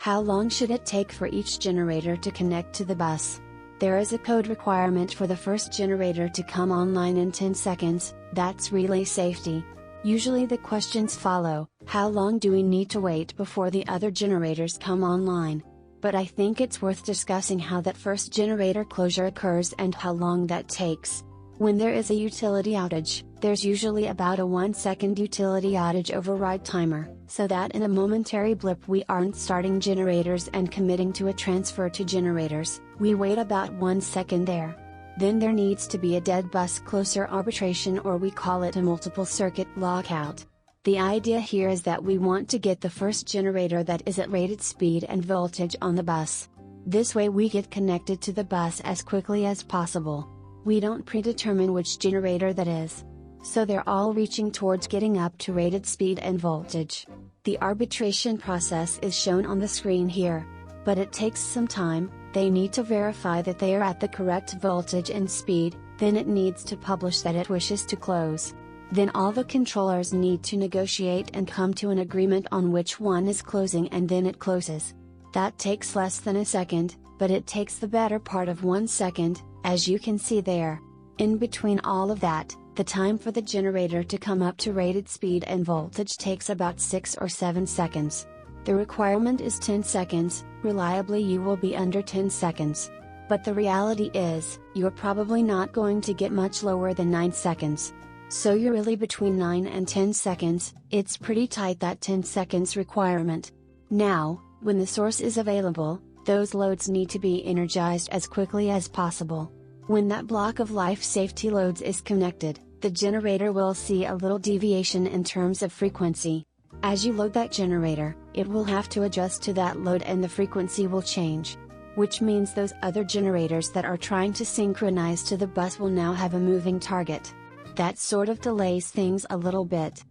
How long should it take for each generator to connect to the bus? There is a code requirement for the first generator to come online in 10 seconds, that's relay safety. Usually the questions follow, how long do we need to wait before the other generators come online? But I think it's worth discussing how that first generator closure occurs and how long that takes. When there is a utility outage, there's usually about a 1-second utility outage override timer, so that in a momentary blip we aren't starting generators and committing to a transfer to generators, we wait about 1 second there. Then there needs to be a dead bus closer arbitration, or we call it a multiple circuit lockout. The idea here is that we want to get the first generator that is at rated speed and voltage on the bus. This way we get connected to the bus as quickly as possible. We don't predetermine which generator that is. So they're all reaching towards getting up to rated speed and voltage. The arbitration process is shown on the screen here. But it takes some time. They need to verify that they are at the correct voltage and speed, then it needs to publish that it wishes to close. Then all the controllers need to negotiate and come to an agreement on which one is closing, and then it closes. That takes less than a second, but it takes the better part of 1 second, as you can see there. In between all of that, the time for the generator to come up to rated speed and voltage takes about 6 or 7 seconds. The requirement is 10 seconds, reliably you will be under 10 seconds. But the reality is, you're probably not going to get much lower than 9 seconds. So you're really between 9 and 10 seconds, it's pretty tight, that 10 seconds requirement. Now, when the source is available, those loads need to be energized as quickly as possible. When that block of life safety loads is connected, the generator will see a little deviation in terms of frequency. As you load that generator, it will have to adjust to that load and the frequency will change. Which means those other generators that are trying to synchronize to the bus will now have a moving target. That sort of delays things a little bit.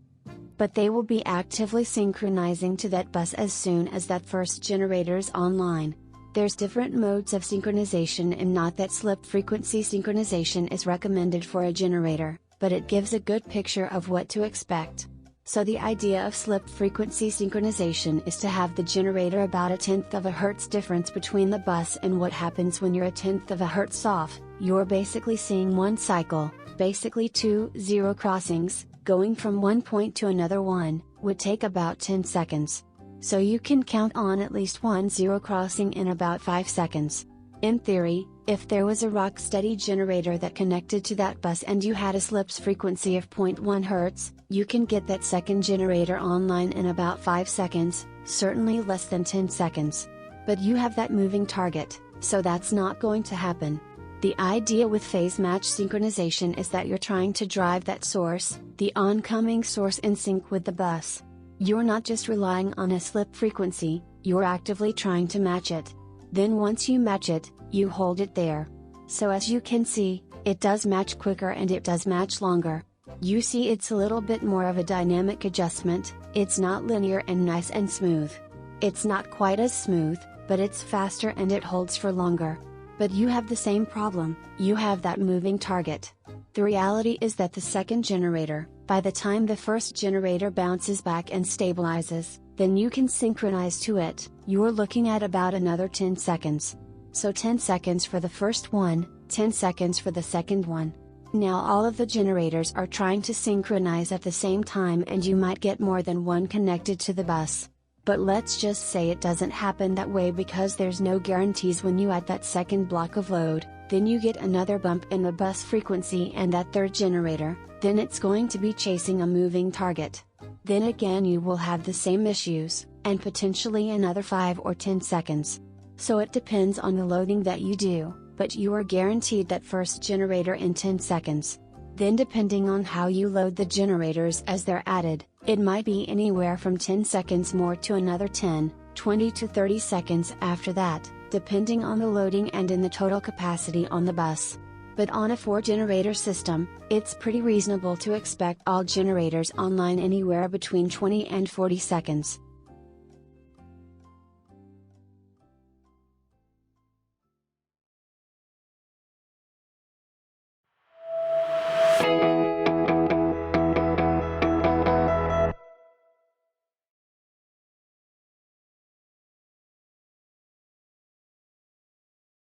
But they will be actively synchronizing to that bus as soon as that first generator's online. There's different modes of synchronization, and not that slip frequency synchronization is recommended for a generator, but it gives a good picture of what to expect. So the idea of slip frequency synchronization is to have the generator about 1/10 of a hertz difference between the bus, and what happens when you're 1/10 of a hertz off, you're basically seeing one cycle, basically 2 zero crossings, going from one point to another one, would take about 10 seconds. So you can count on at least 1 zero crossing in about 5 seconds. In theory, if there was a rock-steady generator that connected to that bus and you had a slips frequency of 0.1 Hz, you can get that second generator online in about 5 seconds, certainly less than 10 seconds. But you have that moving target, so that's not going to happen. The idea with phase match synchronization is that you're trying to drive that source, the oncoming source, in sync with the bus. You're not just relying on a slip frequency, you're actively trying to match it. Then once you match it, you hold it there. So as you can see, it does match quicker and it does match longer. You see, it's a little bit more of a dynamic adjustment, it's not linear and nice and smooth. It's not quite as smooth, but it's faster and it holds for longer. But you have the same problem, you have that moving target. The reality is that the second generator, by the time the first generator bounces back and stabilizes, then you can synchronize to it, you're looking at about another 10 seconds. So 10 seconds for the first one, 10 seconds for the second one. Now all of the generators are trying to synchronize at the same time, and you might get more than one connected to the bus. But let's just say it doesn't happen that way, because there's no guarantees. When you add that second block of load, then you get another bump in the bus frequency and that third generator, then it's going to be chasing a moving target. Then again you will have the same issues, and potentially another 5 or 10 seconds. So it depends on the loading that you do, but you are guaranteed that first generator in 10 seconds. Then depending on how you load the generators as they're added, it might be anywhere from 10 seconds more to another 10, 20 to 30 seconds after that, depending on the loading and in the total capacity on the bus. But on a 4-generator system, it's pretty reasonable to expect all generators online anywhere between 20 and 40 seconds.